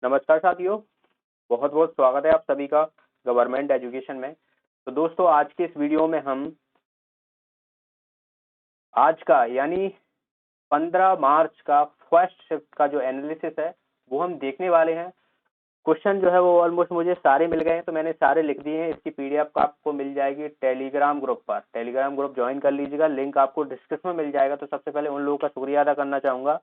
नमस्कार साथियों, बहुत बहुत स्वागत है आप सभी का गवर्नमेंट एजुकेशन में। तो दोस्तों, आज के इस वीडियो में हम आज का यानी 15 मार्च का फर्स्ट शिफ्ट का जो एनालिसिस है वो हम देखने वाले हैं। क्वेश्चन जो है वो ऑलमोस्ट मुझे सारे मिल गए हैं, तो मैंने सारे लिख दिए हैं। इसकी पीडीएफ का आपको मिल जाएगी टेलीग्राम ग्रुप पर। टेलीग्राम ग्रुप ज्वाइन कर लीजिएगा, लिंक आपको डिस्क्रिप्शन में मिल जाएगा। तो सबसे पहले उन लोगों का शुक्रिया अदा करना चाहूंगा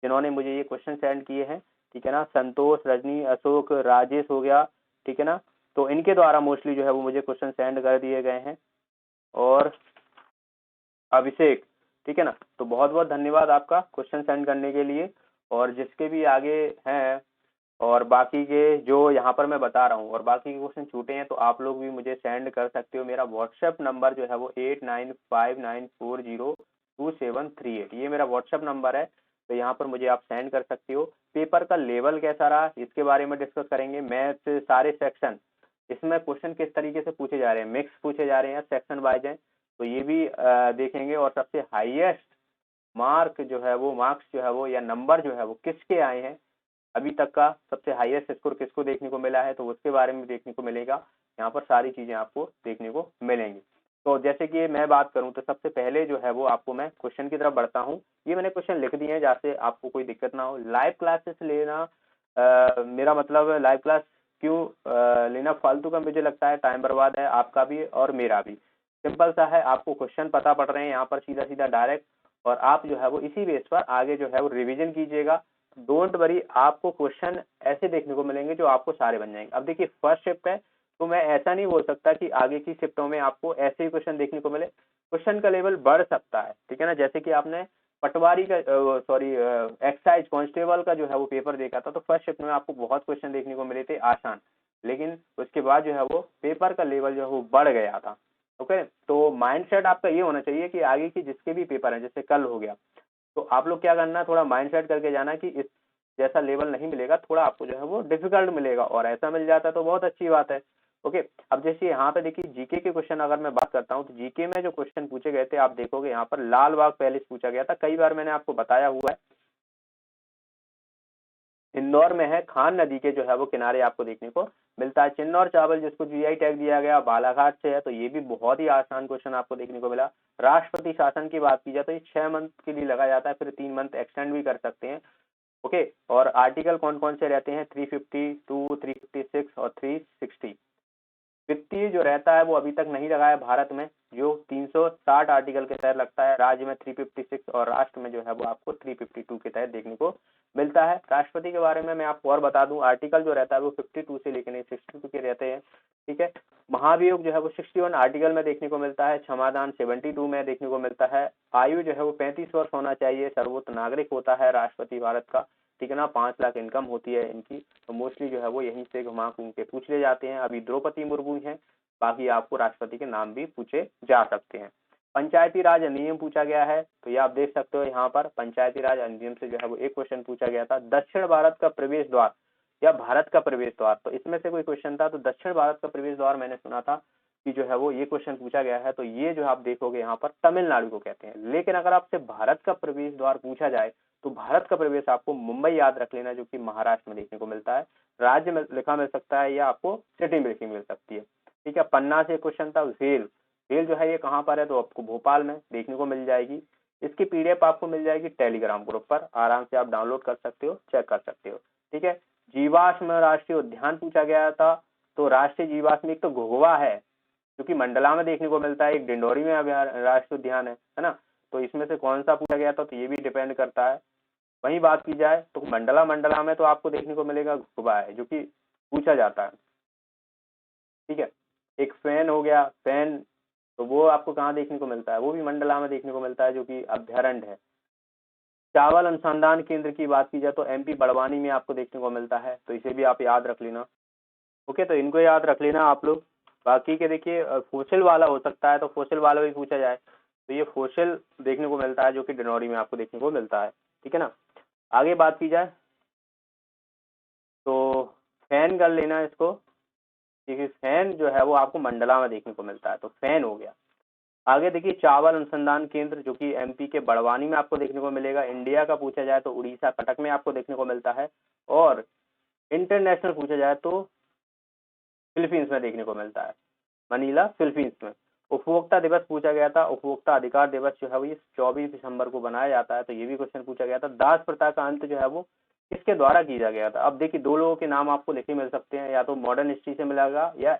जिन्होंने मुझे ये क्वेश्चन सेंड किए हैं, ठीक है ना। संतोष, रजनी, अशोक, राजेश हो गया, ठीक है ना। तो इनके द्वारा मोस्टली जो है वो मुझे क्वेश्चन सेंड कर दिए गए हैं। और अभिषेक, ठीक है ना। तो बहुत बहुत धन्यवाद आपका क्वेश्चन सेंड करने के लिए। और जिसके भी आगे हैं और बाकी के जो यहाँ पर मैं बता रहा हूँ और बाकी के क्वेश्चन छूटे हैं, तो आप लोग भी मुझे सेंड कर सकते हो। मेरा व्हाट्सएप नंबर जो है वो 8959402738, ये मेरा व्हाट्सएप नंबर है। तो यहाँ पर मुझे आप सेंड कर सकते हो। पेपर का लेवल कैसा रहा इसके बारे में डिस्कस करेंगे। मैथ्स सारे सेक्शन, इसमें क्वेश्चन किस तरीके से पूछे जा रहे हैं, मिक्स पूछे जा रहे हैं या सेक्शन वाइज है, तो ये भी देखेंगे। और सबसे हाईएस्ट मार्क जो है वो मार्क्स जो है वो या नंबर जो है वो किसके आए हैं, अभी तक का सबसे हाईएस्ट स्कोर किसको देखने को मिला है, तो उसके बारे में देखने को मिलेगा। यहाँ पर सारी चीजें आपको देखने को मिलेंगी। तो जैसे कि मैं बात करूं तो सबसे पहले जो है वो आपको मैं क्वेश्चन की तरफ बढ़ता हूं। ये मैंने क्वेश्चन लिख दिए हैं जैसे आपको कोई दिक्कत ना हो। लाइव क्लासेस लेना मेरा मतलब लाइव क्लास क्यों लेना फालतू का मुझे लगता है, टाइम बर्बाद है आपका भी और मेरा भी। सिंपल सा है, आपको क्वेश्चन पता पड़ रहे हैं यहाँ पर सीधा सीधा डायरेक्ट, और आप जो है वो इसी बेस पर आगे जो है वो रिविजन कीजिएगा। डोंट वरी, आपको क्वेश्चन ऐसे देखने को मिलेंगे जो आपको सारे बन जाएंगे। अब देखिए फर्स्ट शिफ्ट है, तो मैं ऐसा नहीं बोल सकता कि आगे की शिफ्टों में आपको ऐसे ही क्वेश्चन देखने को मिले। क्वेश्चन का लेवल बढ़ सकता है, ठीक है ना। जैसे कि आपने पटवारी का एक्साइज कांस्टेबल का जो है वो पेपर देखा था, तो फर्स्ट शिफ्ट में आपको बहुत क्वेश्चन देखने को मिले थे आसान, लेकिन उसके बाद जो है वो पेपर का लेवल जो है वो बढ़ गया था। ओके, तो माइंडसेट आपका ये होना चाहिए कि आगे की जिसके भी पेपर है, जैसे कल हो गया, तो आप लोग क्या करना, थोड़ा माइंड सेट करके जाना कि इस जैसा लेवल नहीं मिलेगा, थोड़ा आपको जो है वो डिफिकल्ट मिलेगा, और ऐसा मिल जाता है तो बहुत अच्छी बात है। ओके, अब जैसे यहाँ पे देखिए जीके के क्वेश्चन अगर मैं बात करता हूँ, तो जीके में जो क्वेश्चन पूछे गए थे आप देखोगे यहाँ पर लाल बाग पैलेस पूछा गया था। कई बार मैंने आपको बताया हुआ है, इंदौर में है, खान नदी के जो है वो किनारे आपको देखने को मिलता है। चिन्नौर चावल जिसको जीआई टैग दिया गया बालाघाट से है, तो ये भी बहुत ही आसान क्वेश्चन आपको देखने को मिला। राष्ट्रपति शासन की बात की जाए तो ये 6 मंथ के लिए लगा जाता है, फिर 3 मंथ एक्सटेंड भी कर सकते हैं। ओके, और आर्टिकल कौन कौन से रहते हैं, 352, 356 और 360। वित्तीय जो रहता है वो अभी तक नहीं लगा है भारत में, जो 360 आर्टिकल के तहत लगता है। राज्य में 356 और राष्ट्र में जो है वो आपको 352 के तहत देखने को मिलता है। राष्ट्रपति के बारे में मैं आपको और बता दूं, आर्टिकल जो रहता है वो 52 से लेकर 62 के रहते हैं, ठीक है। महाभियोग जो है वो 61 आर्टिकल में देखने को मिलता है। क्षमादान 72 में देखने को मिलता है। आयु जो है वो 35 वर्ष होना चाहिए। सर्वोच्च नागरिक होता है राष्ट्रपति भारत का, ठीक है ना। 5 लाख इनकम होती है इनकी। तो मोस्टली जो है वो यहीं से घुमा घूम के पूछ ले जाते हैं। अभी द्रौपदी मुर्मू हैं, बाकी आपको राष्ट्रपति के नाम भी पूछे जा सकते हैं। पंचायती राज अधिनियम पूछा गया है, तो ये आप देख सकते हो यहाँ पर पंचायती राज अधिनियम से जो है वो एक क्वेश्चन पूछा गया था। दक्षिण भारत का प्रवेश द्वार या भारत का प्रवेश द्वार, तो इसमें से कोई क्वेश्चन था, तो दक्षिण भारत का प्रवेश द्वार मैंने सुना था कि जो है वो ये क्वेश्चन पूछा गया है। तो ये जो आप देखोगे यहाँ पर तमिलनाडु को कहते हैं। लेकिन अगर आपसे भारत का प्रवेश द्वार पूछा जाए तो भारत का प्रवेश आपको मुंबई याद रख लेना, जो कि महाराष्ट्र में देखने को मिलता है। राज्य में लिखा मिल सकता है या आपको सिटी में लिखी मिल सकती है, ठीक है। पन्ना से क्वेश्चन था झेल। झेल जो है ये कहाँ पर है, तो आपको भोपाल में देखने को मिल जाएगी। इसकी पीडीएफ आपको मिल जाएगी टेलीग्राम ग्रुप पर, आराम से आप डाउनलोड कर सकते हो, चेक कर सकते हो, ठीक है। जीवाश्म राष्ट्रीय उद्यान पूछा गया था, तो राष्ट्रीय जीवाश्म एक तो घुघुआ है जो कि मंडला में देखने को मिलता है, एक डिंडोरी में राष्ट्रीय उद्यान है ना। तो इसमें से कौन सा पूछा गया था, तो ये भी डिपेंड करता है। वही बात की जाए तो मंडला में तो आपको देखने को मिलेगा घुघुआ है जो कि पूछा जाता है, ठीक है। एक फैन हो गया, फैन, तो वो आपको कहाँ देखने को मिलता है, वो भी मंडला में देखने को मिलता है जो कि अभ्यारण्य है। चावल अनुसंधान केंद्र की बात की जाए तो एमपी बड़वानी में आपको देखने को मिलता है, तो इसे भी आप याद रख लेना। ओके, तो इनको याद रख लेना आप लोग। बाकी के देखिए फोसिल वाला हो सकता है, तो फोसिल वाला भी पूछा जाए तो ये फोसिल देखने को मिलता है जो कि डिनोरी में आपको देखने को मिलता है, ठीक है ना। आगे बात की जाए तो फैन कर लेना इसको, क्योंकि फैन जो है वो आपको मंडला में देखने को मिलता है, तो फैन हो गया। आगे देखिए चावल अनुसंधान केंद्र जो कि एमपी के बड़वानी में आपको देखने को मिलेगा। इंडिया का पूछा जाए तो उड़ीसा कटक में आपको देखने को मिलता है। और इंटरनेशनल पूछा जाए तो फिलीपींस में देखने को मिलता है, मनीला फिलीपींस में। उपभोक्ता दिवस पूछा गया था, उपभोक्ता अधिकार दिवस जो है वो 24 दिसंबर को बनाया जाता है, तो ये भी क्वेश्चन पूछा गया था। दास प्रथा का अंत जो है वो किसके द्वारा किया गया था? अब देखिए 2 लोगों के नाम आपको लिखे मिल सकते हैं, या तो मॉडर्न हिस्ट्री से मिलेगा या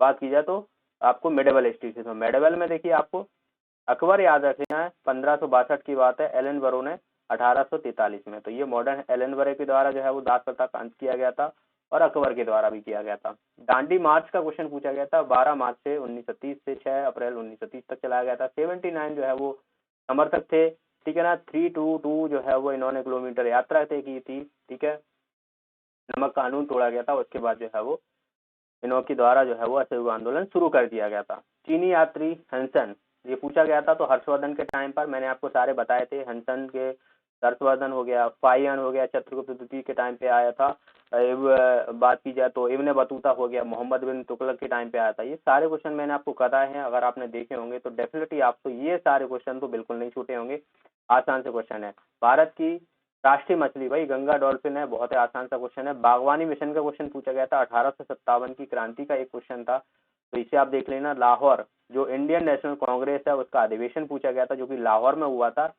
बात की जाए तो आपको मेडिवल हिस्ट्री से। तो मेडिवल में देखिए आपको अकबर याद रखना है, 1562 की बात है, एलन बरो ने 1843 में। तो ये मॉडर्न एलन बरो के द्वारा जो है वो दास प्रथा का अंत किया गया था, और अकबर के द्वारा भी किया गया था। दांडी मार्च का क्वेश्चन पूछा गया था, 12 मार्च से 1930 से 6 अप्रैल 1930 तक चलाया गया था। 79 जो है वो समर्थक थे, ठीक है ना। 322 जो है वो इन्होंने किलोमीटर यात्रा तय की थी, ठीक है। नमक कानून तोड़ा गया था, उसके बाद जो है वो इन्हों के द्वारा जो है वो असहयोग आंदोलन शुरू कर दिया गया था। चीनी यात्री हंसन, ये पूछा गया था, तो हर्षवर्धन के टाइम पर मैंने आपको सारे बताए थे। हंसन के हर्षवर्धन हो गया, फाइयन हो गया, चंद्रगुप्त द्वितीय के टाइम पे आया था। बात की जाए तो इब्न बतूता हो गया, मोहम्मद बिन तुगलक के टाइम पे आया था। ये सारे क्वेश्चन मैंने आपको बताए हैं, अगर आपने देखे होंगे तो डेफिनेटली आपको ये सारे क्वेश्चन तो बिल्कुल नहीं छूटे होंगे। आसान से क्वेश्चन है। भारत की राष्ट्रीय मछली, भाई गंगा डॉल्फिन है, बहुत ही आसान सा क्वेश्चन है। बागवानी मिशन का क्वेश्चन पूछा गया था, 1857 की क्रांति का एक क्वेश्चन था, तो इसे आप देख लेना। लाहौर जो इंडियन नेशनल कांग्रेस है उसका अधिवेशन पूछा गया था, जो कि लाहौर में हुआ था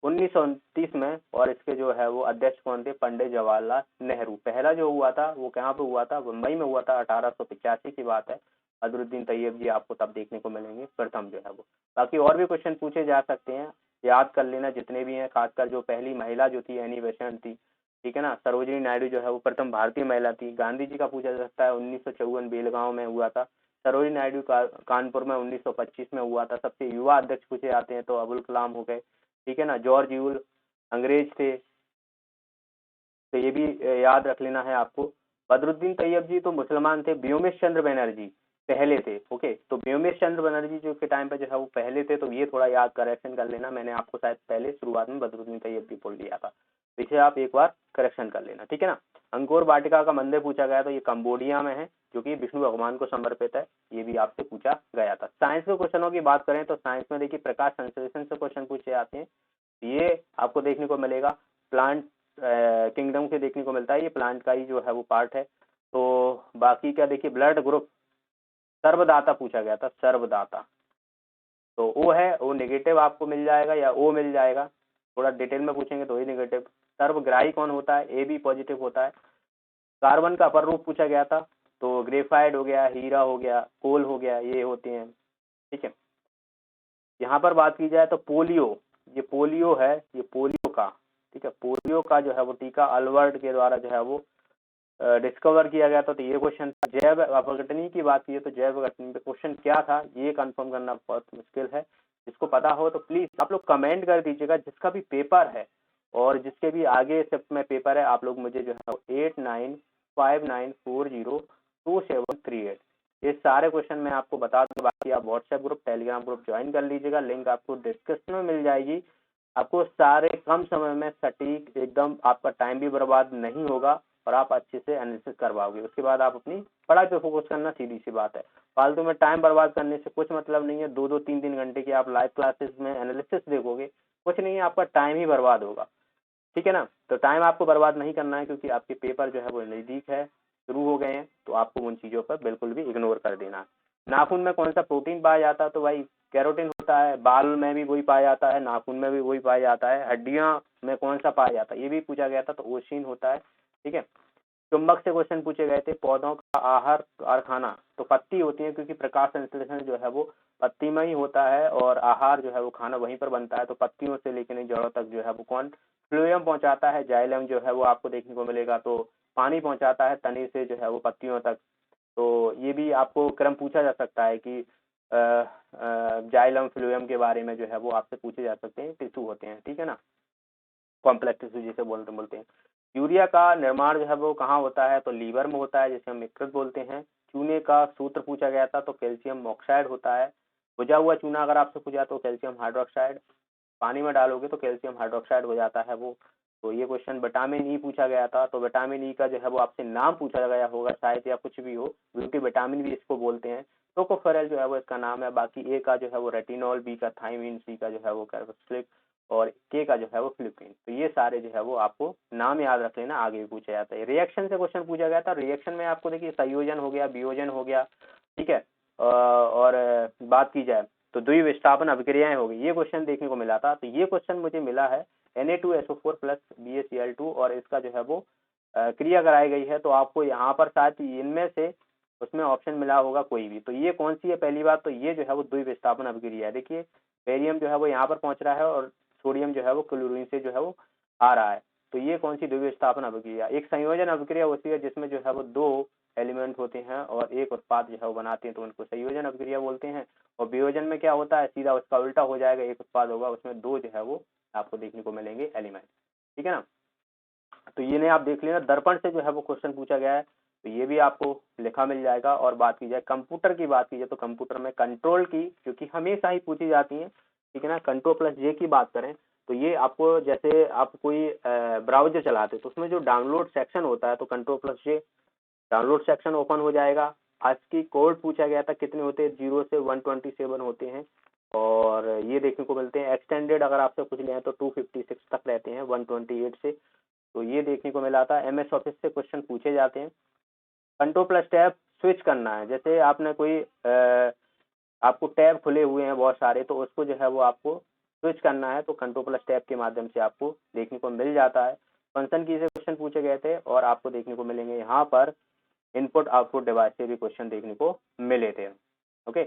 1929 में, और इसके जो है वो अध्यक्ष कौन थे? पंडित जवाहरलाल नेहरू। पहला जो हुआ था वो कहाँ पे हुआ था? मुंबई में हुआ था, 1885 की बात है। अजरुद्दीन तैयब जी आपको तब देखने को मिलेंगे प्रथम जो है वो। बाकी और भी क्वेश्चन पूछे जा सकते हैं, याद कर लेना जितने भी हैं। खासकर जो पहली महिला जो थी एनी बेसेंट थी, ठीक है ना। सरोजिनी नायडू जो है वो प्रथम भारतीय महिला थी। गांधी जी का पूछा जा सकता है, 1954 बेलगांव में हुआ था। सरोजिनी नायडू का कानपुर में 1925 में हुआ था। सबसे युवा अध्यक्ष पूछे जाते हैं तो अबुल कलाम हो गए, ठीक है ना। जॉर्ज यूल अंग्रेज थे, तो ये भी याद रख लेना है आपको। बदरुद्दीन तैयब जी तो मुसलमान थे। व्योमेश चंद्र बनर्जी पहले थे, ओके। तो व्योमेश चंद्र बनर्जी जो के टाइम पे जो है वो पहले थे, तो ये थोड़ा याद करेक्शन कर लेना। मैंने आपको शायद पहले शुरुआत में बदरुद्दीन तैयब भी बोल दिया था, इसे आप एक बार करेक्शन कर लेना, ठीक है ना। अंकोर वाटिका का मंदिर पूछा गया, तो ये कंबोडिया में है, जो कि विष्णु भगवान को समर्पित है। ये भी आपसे पूछा गया था। साइंस के क्वेश्चनों की बात करें तो साइंस में देखिए प्रकाश संश्लेषण से क्वेश्चन पूछे जाते हैं, ये आपको देखने को मिलेगा। प्लांट किंगडम से देखने को मिलता है, ये प्लांट का ही जो है वो पार्ट है। तो बाकी क्या देखिए, ब्लड ग्रुप सर्वदाता पूछा गया था, सर्वदाता। तो ओ है, ओ नेगेटिव आपको मिल जाएगा या ओ मिल जाएगा, थोड़ा डिटेल में पूछेंगे तो ही नेगेटिव। सर्वग्राही कौन होता है? ए बी पॉजिटिव होता है। कार्बन का अपर रूप पूछा गया था, तो ग्रेफाइट हो गया, हीरा हो गया, कोल हो गया, ये होते हैं, ठीक है। यहाँ पर बात की जाए तो पोलियो, ये पोलियो है, ये पोलियो का, ठीक है, पोलियो का जो है वो टीका अल्बर्ट के द्वारा जो है वो डिस्कवर किया गया था। तो ये क्वेश्चन था। जैव अपघटनी की बात की है तो जैव अपघटनी पे क्वेश्चन क्या था ये कंफर्म करना बहुत मुश्किल है। जिसको पता हो तो प्लीज आप लोग कमेंट कर दीजिएगा, जिसका भी पेपर है और जिसके भी आगे शिफ्ट में पेपर है, आप लोग मुझे जो है 8959402738 ये सारे क्वेश्चन मैं आपको बता दूंगा। बाकी आप WhatsApp group, Telegram group join कर लीजिएगा, लिंक आपको डिस्क्रिप्शन में मिल जाएगी। आपको सारे कम समय में सटीक एकदम, आपका टाइम भी बर्बाद नहीं होगा और आप अच्छे से एनालिसिस करवाओगे। उसके बाद आप अपनी पढ़ाई पे फोकस करना, सीधी सी बात है। फालतू में टाइम बर्बाद करने से कुछ मतलब नहीं है। 2-2 3-3 घंटे की आप लाइव क्लासेस में एनालिसिस देखोगे, कुछ नहीं है, आपका टाइम ही बर्बाद होगा, ठीक है ना। तो टाइम आपको बर्बाद नहीं करना है, क्योंकि आपके पेपर जो है वो नजदीक है, शुरू हो गए हैं, तो आपको उन चीजों पर बिल्कुल भी इग्नोर कर देना है। नाखून में कौन सा प्रोटीन पाया जाता है? तो भाई कैरोटीन होता है। बाल में भी वही पाया जाता है, नाखून में भी वही पाया जाता है। हड्डियां में कौन सा पाया जाता है? ये भी पूछा गया था, तो ओशिन होता है, ठीक है। चुंबक से क्वेश्चन पूछे गए थे। पौधों का आहार कारखाना, तो पत्ती होती है, क्योंकि प्रकाश संश्लेषण जो है वो पत्ती में ही होता है, और आहार जो है वो खाना वहीं पर बनता है। तो पत्तियों से लेकर जड़ों तक जो है वो कौन फ्लोएम पहुंचाता है? जाइलम जो है वो आपको देखने को मिलेगा। तो पानी पहुंचाता है तने से जो है वो पत्तियों तक। तो ये भी आपको क्रम पूछा जा सकता है कि जाइलम फ्लोएम के बारे में जो है वो आपसे पूछे जा सकते हैं। टिश्यू होते हैं, ठीक है ना, कॉम्प्लेक्स टिश्यू जिसे बोलते हैं। यूरिया का निर्माण जो है वो कहाँ होता है? तो लीवर में होता है, जिसे हम यकृत बोलते हैं। चूने का सूत्र पूछा गया था, तो कैल्शियम ऑक्साइड होता है। भुजा हुआ चूना अगर आपसे पूछा तो कैल्शियम हाइड्रोक्साइड, पानी में डालोगे तो कैल्शियम हाइड्रोक्साइड हो जाता है वो। तो ये क्वेश्चन विटामिन ई पूछा गया था, तो विटामिन ई का जो है वो आपसे नाम पूछा गया होगा शायद, या कुछ भी हो, ब्यूटी विटामिन भी इसको बोलते हैं। टोकोफेरल जो है वो इसका नाम है। बाकी ए का जो है वो रेटिनॉल, बी का थायमिन, सी का जो है वो कार्बोक्सिलिक और के का जो है वो फिलीपींस। तो ये सारे जो है वो आपको नाम याद रख लेना, आगे भी पूछा जाता है। रिएक्शन से क्वेश्चन पूछा गया था, रिएक्शन में आपको देखिए संयोजन हो गया, वियोजन हो गया, ठीक है, और बात की जाए तो द्विविस्थापन अभिक्रियाएं हो गई, ये क्वेश्चन देखने को मिला था। तो ये क्वेश्चन मुझे मिला है Na2SO4 प्लस BaCl2 और इसका जो है वो क्रिया कराई गई है। तो आपको यहाँ पर साथ ही इनमें से उसमें ऑप्शन मिला होगा कोई भी। तो ये कौन सी है? पहली बात तो ये जो है वो द्विविस्थापन अभिक्रिया है। देखिए बेरियम जो है वो यहाँ पर पहुंच रहा है और सोडियम जो है वो क्लोरीन से जो है वो आ रहा है। तो ये कौन सी द्विविस्थापन अभिक्रिया? एक संयोजन अभिक्रिया होती है जिसमें जो है वो दो एलिमेंट होते हैं और एक उत्पाद जो है वो बनाते हैं, तो उनको संयोजन अभिक्रिया बोलते हैं। और वियोजन में क्या होता है? सीधा उसका उल्टा हो जाएगा, एक उत्पाद होगा उसमें दो जो है वो आपको देखने को मिलेंगे एलिमेंट, ठीक है ना। तो ये नहीं आप देख लेना, दर्पण से जो है वो क्वेश्चन पूछा गया है, तो ये भी आपको लिखा मिल जाएगा। और बात की जाए कंप्यूटर की, बात की जाए तो कंप्यूटर में कंट्रोल की क्योंकि हमेशा ही पूछी जाती है, ठीक है ना। कंट्रोल प्लस जे की बात करें तो ये आपको, जैसे आप कोई ब्राउजर चलाते तो उसमें जो डाउनलोड सेक्शन होता है तो कंट्रोल प्लस जे डाउनलोड सेक्शन ओपन हो जाएगा। आज की कोड पूछा गया था कितने होते हैं? 0 से 127 होते हैं और ये देखने को मिलते हैं। एक्सटेंडेड अगर आपसे पूछ ले तो 256 तक रहते हैं 128 से। तो ये देखने को मिला था। MS ऑफिस से क्वेश्चन पूछे जाते हैं। कंट्रोल प्लस टैब स्विच करना है, जैसे आपने कोई आपको टैब खुले हुए हैं बहुत सारे, तो उसको जो है वो आपको स्विच करना है तो कंट्रोल प्लस टैब के माध्यम से आपको देखने को मिल जाता है। फंक्शन की से क्वेश्चन पूछे गए थे और आपको देखने को मिलेंगे यहाँ पर इनपुट आउटपुट डिवाइस से भी क्वेश्चन देखने को मिले थे। ओके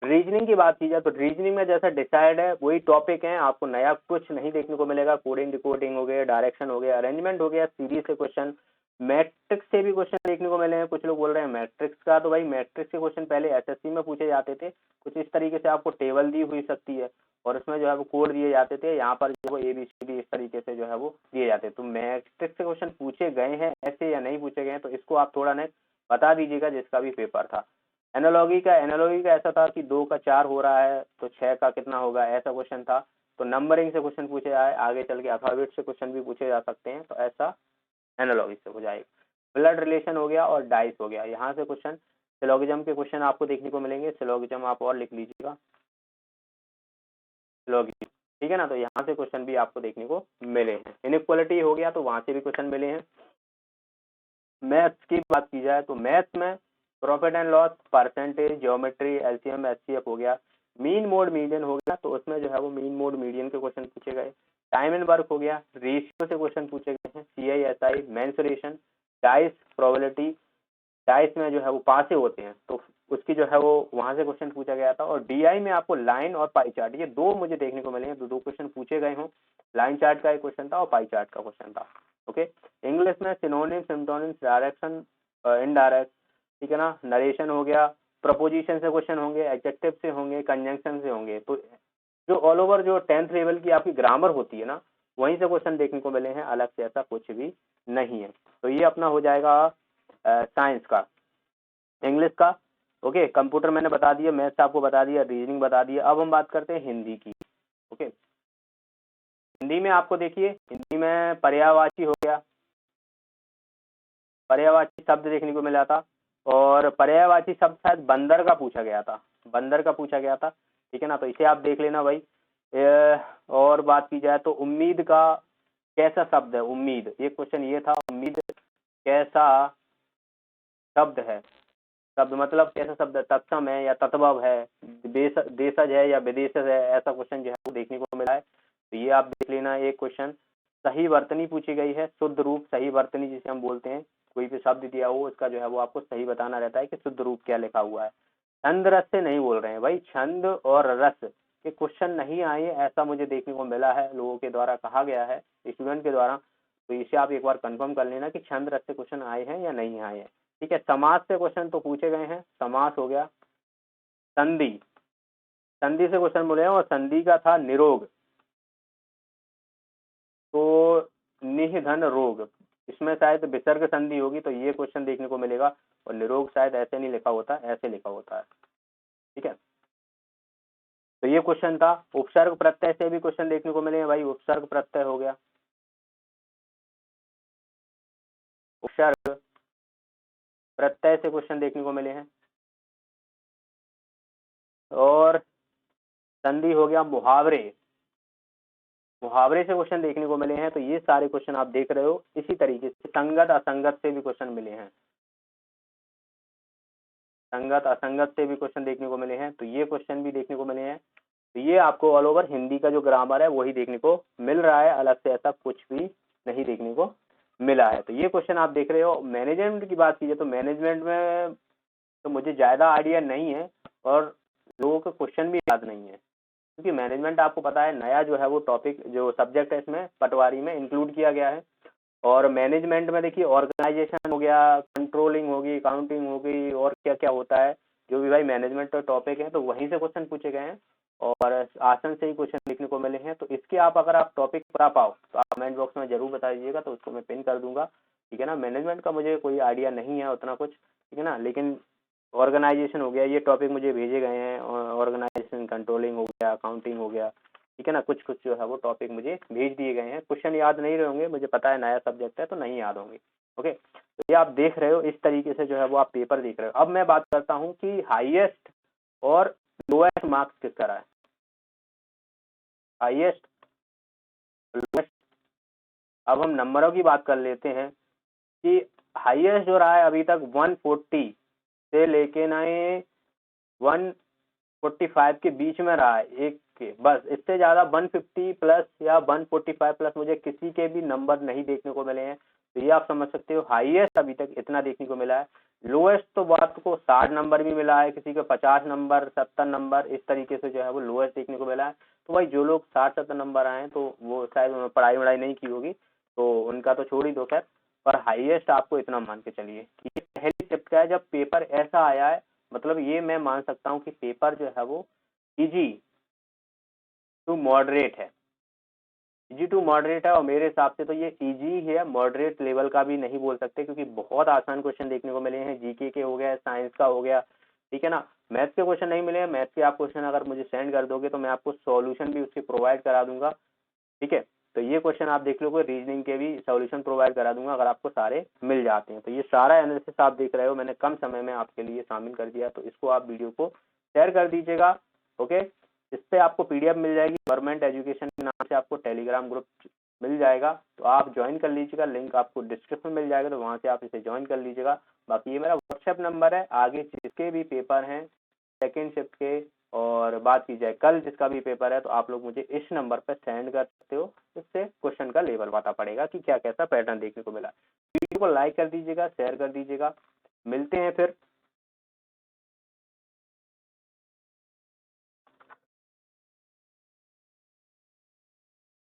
रीजनिंग की बात की जाए तो रीजनिंग में जैसा डिसाइड है वही टॉपिक है, आपको नया कुछ नहीं देखने को मिलेगा। कोडिंग डिकोडिंग हो गया, डायरेक्शन हो गया, अरेंजमेंट हो गया, सीरीज से क्वेश्चन, मैट्रिक्स से भी क्वेश्चन देखने को मिले हैं। कुछ लोग बोल रहे हैं मैट्रिक्स का, तो भाई मैट्रिक्स के क्वेश्चन पहले एसएससी में पूछे जाते थे, कुछ इस तरीके से आपको टेबल दी हुई सकती है और उसमें जो है वो कोड दिए जाते थे, यहाँ पर जो है ABCD इस तरीके से जो है वो दिए जाते तो मैट्रिक्स से क्वेश्चन पूछे गए हैं ऐसे या नहीं पूछे गए हैं, तो इसको आप थोड़ा ना बता दीजिएगा जिसका भी पेपर था। एनालॉगी का ऐसा था कि 2 का 4 हो रहा है तो 6 का कितना होगा, ऐसा क्वेश्चन था। तो नंबरिंग से क्वेश्चन पूछे जाए, आगे चल के अल्फाबेट से क्वेश्चन भी पूछे जा सकते हैं, तो ऐसा एनालॉगी से हो जाएगा। ब्लड रिलेशन हो गया और डाइस हो गया, यहाँ से क्वेश्चन। सिलोगिज्म के क्वेश्चन आपको देखने को मिलेंगे, सिलोगिज्म आप और लिख लीजिएगा, सिलोगिज्म, ठीक है ना। तो यहाँ से क्वेश्चन भी आपको देखने को मिले हैं। इनइक्वालिटी हो गया तो वहां से भी क्वेश्चन मिले हैं। मैथ्स की बात की जाए तो मैथ्स में profit and loss, percentage, geometry, LCM HCF हो गया। मीन मोड मीडियन हो गया तो उसमें जो है वो मीन मोड मीडियन के क्वेश्चन पूछे गए। टाइम एंड वर्क हो गया, रेशियो से क्वेश्चन पूछे गए हैं। CISI, mensuration, dice, probability, dice में जो है वो पासे होते हैं तो उसकी जो है वो वहां से क्वेश्चन पूछा गया था। और DI में आपको लाइन और पाई चार्ट, ये दो मुझे देखने को मिले हैं, दो क्वेश्चन पूछे गए हों। लाइन चार्ट का एक क्वेश्चन था और पाई चार्ट का क्वेश्चन था। ओके, इंग्लिश में सिनोनिम, सिम्टोनिम्स, डायरेक्शन, इनडायरेक्ट, ठीक है ना। नरेशन हो गया, प्रपोजिशन से क्वेश्चन होंगे, एडजेक्टिव से होंगे, कंजंक्शन से होंगे। तो जो ऑल ओवर जो 10th लेवल की आपकी ग्रामर होती है ना, वहीं से क्वेश्चन देखने को मिले हैं, अलग से ऐसा कुछ भी नहीं है। तो ये अपना हो जाएगा साइंस का, इंग्लिश का। ओके, कंप्यूटर मैंने बता दिया, मैथ्स आपको बता दिया, रीजनिंग बता दिया। अब हम बात करते हैं हिंदी की। ओके, हिंदी में आपको देखिए, हिंदी में पर्यायवाची हो गया, पर्यायवाची शब्द देखने को मिला था और पर्यायवाची शब्द शायद बंदर का पूछा गया था, बंदर का पूछा गया था, ठीक है ना। तो इसे आप देख लेना भाई। और बात की जाए तो उम्मीद का कैसा शब्द है? उम्मीद, ये क्वेश्चन ये था, उम्मीद कैसा शब्द है? शब्द मतलब कैसा शब्द है? तत्सम है या तत्भव है, देशज है या विदेशज है, ऐसा क्वेश्चन जो है वो देखने को मिला है। तो ये आप देख लेना। एक क्वेश्चन सही वर्तनी पूछी गई है, शुद्ध रूप सही वर्तनी जिसे हम बोलते हैं, कोई भी शब्द दिया हो उसका जो है वो आपको सही बताना रहता है कि शुद्ध रूप क्या लिखा हुआ है। छंद रस से नहीं बोल रहे हैं भाई, छंद और रस के क्वेश्चन नहीं आए ऐसा मुझे देखने को मिला है, लोगों के द्वारा कहा गया है, स्टूडेंट के द्वारा। तो इसे आप एक बार कंफर्म कर लेना कि छंद रस से क्वेश्चन आए हैं या नहीं आए हैं, ठीक है। समास से क्वेश्चन तो पूछे गए हैं, समास हो गया। संधि, संधि से क्वेश्चन बोले हैं और संधि का था निरोग, तो निधन रोग, इसमें शायद विसर्ग संधि होगी, तो ये क्वेश्चन देखने को मिलेगा। और निरोग शायद ऐसे नहीं लिखा होता, ऐसे लिखा होता है, ठीक है। तो ये क्वेश्चन था। उपसर्ग प्रत्यय से भी क्वेश्चन देखने को मिले हैं भाई, उपसर्ग प्रत्यय हो गया, उपसर्ग प्रत्यय से क्वेश्चन देखने को मिले हैं। और संधि हो गया, मुहावरे, मुहावरे से क्वेश्चन देखने को मिले हैं। तो ये सारे क्वेश्चन आप देख रहे हो। इसी तरीके से संगत असंगत से भी क्वेश्चन मिले हैं, संगत असंगत से भी क्वेश्चन देखने को मिले हैं। तो ये क्वेश्चन भी देखने को मिले हैं। तो ये आपको ऑल ओवर हिंदी का जो ग्रामर है वही देखने को मिल रहा है, अलग से ऐसा कुछ भी नहीं देखने को मिला है। तो ये क्वेश्चन आप देख रहे हो। मैनेजमेंट की बात कीजिए तो मैनेजमेंट में तो मुझे ज़्यादा आइडिया नहीं है और लोगों के क्वेश्चन भी याद नहीं है, क्योंकि मैनेजमेंट आपको पता है नया जो है वो टॉपिक जो सब्जेक्ट है इसमें पटवारी में इंक्लूड किया गया है। और मैनेजमेंट में देखिए ऑर्गेनाइजेशन हो गया, कंट्रोलिंग होगी, अकाउंटिंग होगी, और क्या क्या होता है जो भी भाई मैनेजमेंट का टॉपिक है, तो वहीं से क्वेश्चन पूछे गए हैं और आसन से ही क्वेश्चन लिखने को मिले हैं। तो इसके आप अगर आप टॉपिक पढ़ा पाओ तो आप कमेंट बॉक्स में जरूर बता दीजिएगा, तो उसको मैं पिन कर दूंगा, ठीक है ना। मैनेजमेंट का मुझे कोई आइडिया नहीं है उतना कुछ, ठीक है ना, लेकिन ऑर्गेनाइजेशन हो गया, ये टॉपिक मुझे भेजे गए हैं। ऑर्गेनाइजेशन, कंट्रोलिंग हो गया, अकाउंटिंग हो गया, ठीक है ना, कुछ कुछ जो है वो टॉपिक मुझे भेज दिए गए हैं। क्वेश्चन याद नहीं रहे होंगे, मुझे पता है नया सब्जेक्ट है तो नहीं याद होंगे। ओके, तो ये आप देख रहे हो, इस तरीके से जो है वो आप पेपर देख रहे हो। अब मैं बात करता हूँ कि हाईएस्ट और लोएस्ट मार्क्स किसका रहा है, हाईएस्ट, लोएस्ट। अब हम नंबरों की बात कर लेते हैं कि हाईएस्ट जो रहा है अभी तक 140 से लेके ना 145 के बीच में रहा है एक के, बस इससे ज्यादा 150 प्लस या 145 प्लस मुझे किसी के भी नंबर नहीं देखने को मिले हैं। तो ये आप समझ सकते हो हाईएस्ट अभी तक इतना देखने को मिला है। लोएस्ट तो बात को 60 नंबर भी मिला है, किसी को 50 नंबर, 70 नंबर, इस तरीके से जो है वो लोएस्ट देखने को मिला है। तो भाई जो लोग 60-70 नंबर आए हैं तो वो शायद उन्होंने पढ़ाई वढ़ाई नहीं की होगी, तो उनका तो छोड़ ही दो खैर। पर हाईएस्ट आपको इतना मान के चलिए कि ये पहली शिफ्ट का है जब पेपर ऐसा आया है, मतलब ये मैं मान सकता हूँ कि पेपर जो है वो इजी टू मॉडरेट है, इजी टू मॉडरेट है। और मेरे हिसाब से तो ये इजी है, मॉडरेट लेवल का भी नहीं बोल सकते, क्योंकि बहुत आसान क्वेश्चन देखने को मिले हैं। जीके के हो गया, साइंस का हो गया, ठीक है ना। मैथ के क्वेश्चन नहीं मिले हैं, मैथ के आप क्वेश्चन अगर मुझे सेंड कर दोगे तो मैं आपको सॉल्यूशन भी उसके प्रोवाइड करा दूंगा, ठीक है। तो ये क्वेश्चन आप देख लोगे, रीजनिंग के भी सॉल्यूशन प्रोवाइड करा दूंगा अगर आपको सारे मिल जाते हैं। तो ये सारा एनालिसिस आप देख रहे हो, मैंने कम समय में आपके लिए शामिल कर दिया, तो इसको आप वीडियो को शेयर कर दीजिएगा। ओके, इस पे आपको पीडीएफ मिल जाएगी, गवर्नमेंट एजुकेशन के नाम से आपको टेलीग्राम ग्रुप मिल जाएगा, तो आप ज्वाइन कर लीजिएगा, लिंक आपको डिस्क्रिप्शन में मिल जाएगा, तो वहाँ से आप इसे ज्वाइन कर लीजिएगा। बाकी ये मेरा व्हाट्सएप नंबर है, आगे जिसके भी पेपर हैं सेकेंड शिफ्ट के, और बात की जाए कल जिसका भी पेपर है, तो आप लोग मुझे इस नंबर पर सेंड कर सकते हो। इससे क्वेश्चन का लेवल पता पड़ेगा कि क्या कैसा पैटर्न देखने को मिला। वीडियो को लाइक कर दीजिएगा, शेयर कर दीजिएगा। मिलते हैं फिर।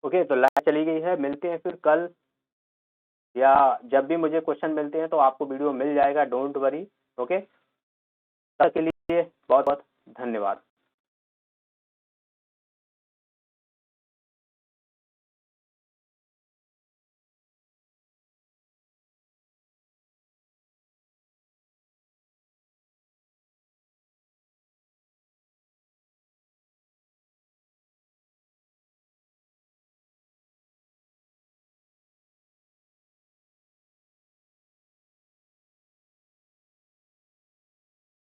ओके, तो लाइव चली गई है। मिलते हैं फिर कल या जब भी मुझे क्वेश्चन मिलते हैं तो आपको वीडियो मिल जाएगा, डोंट वरी। ओके, तब के लिए बहुत बहुत धन्यवाद।